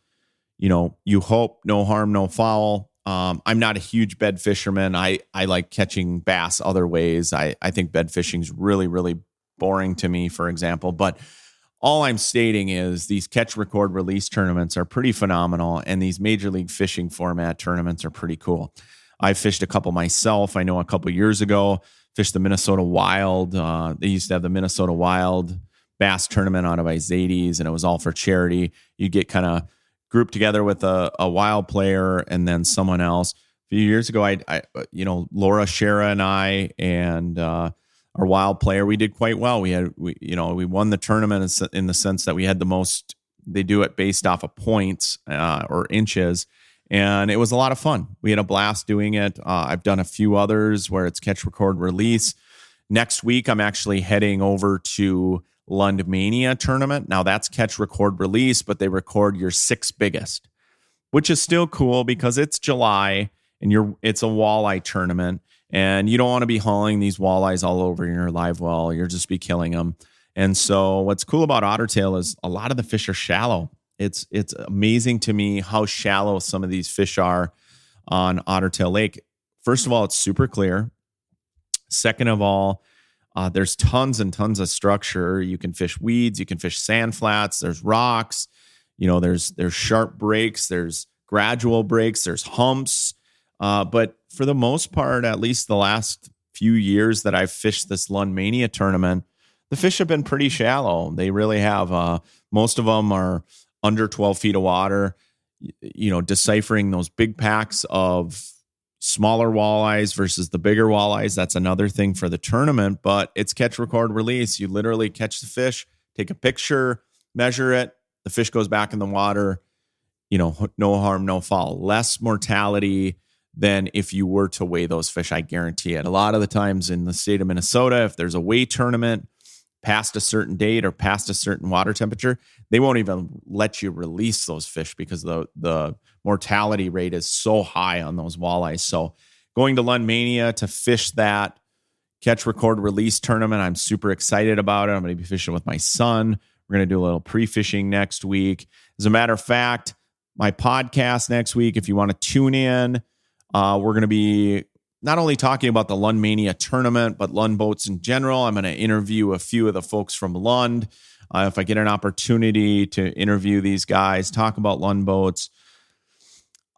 You hope no harm, no foul. I'm not a huge bed fisherman. I like catching bass other ways. I think bed fishing is really, really boring to me, for example. But all I'm stating is these catch, record, release tournaments are pretty phenomenal. And these Major League Fishing format tournaments are pretty cool. I fished a couple myself. I know a couple years ago, fished the Minnesota Wild. They used to have the Minnesota Wild bass tournament out of Izades, and it was all for charity. You get kind of grouped together with a wild player and then someone else. A few years ago, I Laura Shera and I and a our wild player, we did quite well. We won the tournament in the sense that we had the most. They do it based off of points or inches, and it was a lot of fun. We had a blast doing it. I've done a few others where it's catch, record, release. Next week, I'm actually heading over to Lund Mania tournament. Now that's catch, record, release, but they record your 6 biggest, which is still cool because it's July and it's a walleye tournament, and you don't want to be hauling these walleyes all over your live well. You'll just be killing them. And so what's cool about Ottertail is a lot of the fish are shallow. It's amazing to me how shallow some of these fish are on Ottertail Lake. First of all, it's super clear. Second of all, there's tons and tons of structure. You can fish weeds, you can fish sand flats, there's rocks, there's sharp breaks, there's gradual breaks, there's humps. But for the most part, at least the last few years that I've fished this Lund Mania tournament, the fish have been pretty shallow. They really have. Most of them are under 12 feet of water, deciphering those big packs of smaller walleyes versus the bigger walleyes. That's another thing for the tournament, but it's catch, record, release. You literally catch the fish, take a picture, measure it. The fish goes back in the water, no harm, no foul. Less mortality than if you were to weigh those fish. I guarantee it. A lot of the times in the state of Minnesota, if there's a weigh tournament past a certain date or past a certain water temperature, they won't even let you release those fish because the mortality rate is so high on those walleyes. So going to Lund Mania to fish that catch, record, release tournament, I'm super excited about it. I'm going to be fishing with my son. We're going to do a little pre-fishing next week. As a matter of fact, my podcast next week, if you want to tune in, we're going to be not only talking about the Lund Mania tournament, but Lund boats in general. I'm going to interview a few of the folks from Lund. If I get an opportunity to interview these guys, talk about Lund boats.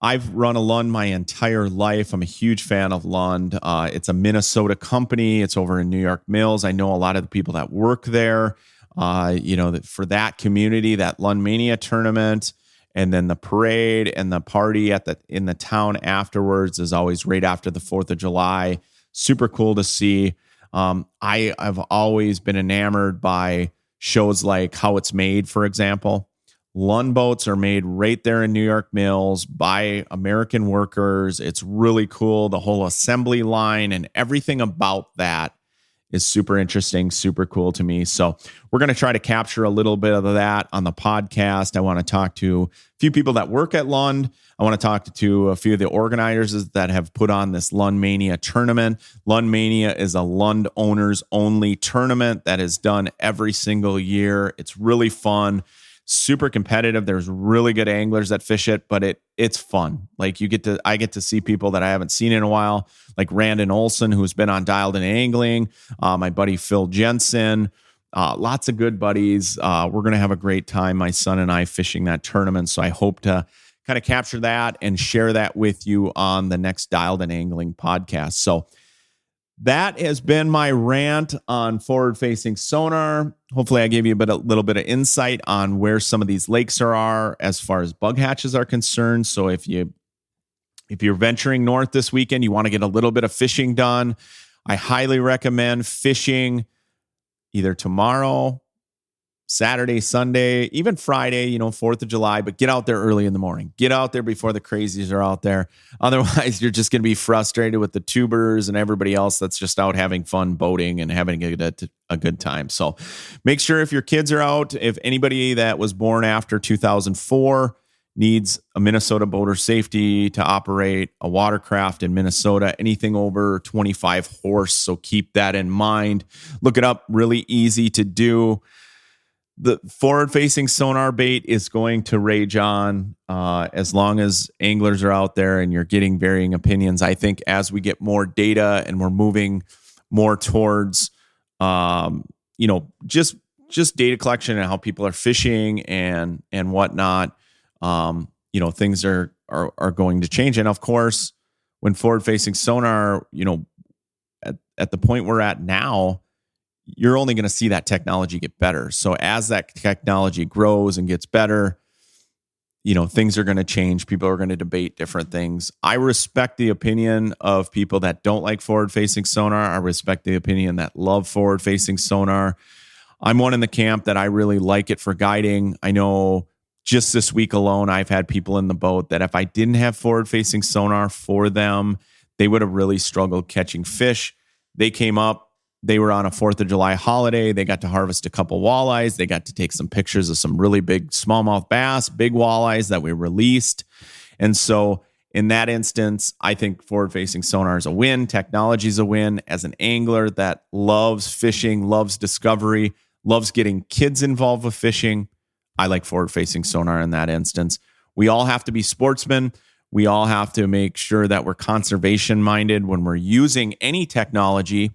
I've run a Lund my entire life. I'm a huge fan of Lund. It's a Minnesota company. It's over in New York Mills. I know a lot of the people that work there. For that community, that Lund Mania tournament, and then the parade and the party in the town afterwards is always right after the 4th of July. Super cool to see. I've always been enamored by shows like How It's Made, for example. Lund boats are made right there in New York Mills by American workers. It's really cool. The whole assembly line and everything about that is super interesting, super cool to me. So we're going to try to capture a little bit of that on the podcast. I want to talk to a few people that work at Lund. I want to talk to a few of the organizers that have put on this Lund Mania tournament. Lund Mania is a Lund owners only tournament that is done every single year. It's really fun, super competitive. There's really good anglers that fish it, but it's fun. Like I get to see people that I haven't seen in a while, like Randon Olson, who's been on Dialed In Angling, my buddy Phil Jensen, lots of good buddies. We're going to have a great time, my son and I, fishing that tournament. So I hope to kind of capture that and share that with you on the next Dialed In Angling podcast. So that has been my rant on Forward-Facing Sonar. Hopefully I gave you a little bit of insight on where some of these lakes are as far as bug hatches are concerned. So if you're venturing north this weekend, you want to get a little bit of fishing done, I highly recommend fishing either tomorrow, Saturday, Sunday, even Friday, 4th of July, but get out there early in the morning. Get out there before the crazies are out there. Otherwise, you're just going to be frustrated with the tubers and everybody else that's just out having fun boating and having a good time. So make sure if your kids are out, if anybody that was born after 2004 needs a Minnesota boater safety to operate a watercraft in Minnesota, anything over 25 horse. So keep that in mind. Look it up, really easy to do. The forward-facing sonar bait is going to rage on as long as anglers are out there and you're getting varying opinions. I think as we get more data and we're moving more towards, just data collection and how people are fishing and whatnot, things are going to change. And of course, when forward-facing sonar, at the point we're at now, you're only going to see that technology get better. So as that technology grows and gets better, things are going to change. People are going to debate different things. I respect the opinion of people that don't like forward-facing sonar. I respect the opinion that love forward-facing sonar. I'm one in the camp that I really like it for guiding. I know just this week alone, I've had people in the boat that if I didn't have forward-facing sonar for them, they would have really struggled catching fish. They came up. They were on a 4th of July holiday. They got to harvest a couple walleyes. They got to take some pictures of some really big smallmouth bass, big walleyes that we released. And so in that instance, I think forward-facing sonar is a win. Technology is a win. As an angler that loves fishing, loves discovery, loves getting kids involved with fishing, I like forward-facing sonar in that instance. We all have to be sportsmen. We all have to make sure that we're conservation-minded when we're using any technology.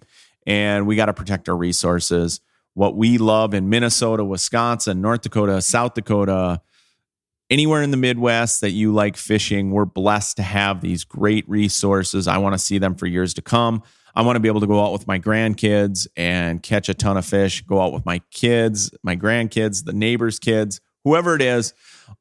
And we got to protect our resources. What we love in Minnesota, Wisconsin, North Dakota, South Dakota, anywhere in the Midwest that you like fishing, we're blessed to have these great resources. I want to see them for years to come. I want to be able to go out with my grandkids and catch a ton of fish, go out with my kids, my grandkids, the neighbors' kids, whoever it is,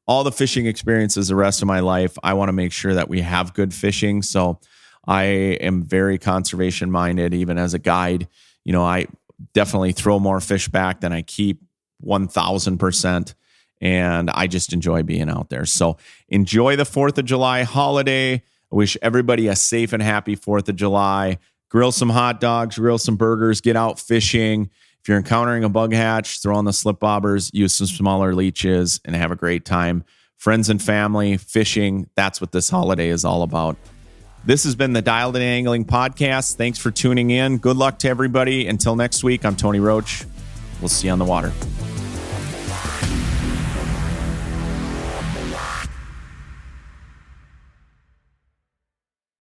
all the fishing experiences the rest of my life. I want to make sure that we have good fishing. So I am very conservation minded, even as a guide. I definitely throw more fish back than I keep, 1,000%. And I just enjoy being out there. So enjoy the 4th of July holiday. I wish everybody a safe and happy 4th of July. Grill some hot dogs, grill some burgers, get out fishing. If you're encountering a bug hatch, throw on the slip bobbers, use some smaller leeches, and have a great time. Friends and family, fishing, that's what this holiday is all about. This has been the Dialed In Angling Podcast. Thanks for tuning in. Good luck to everybody. Until next week, I'm Tony Roach. We'll see you on the water.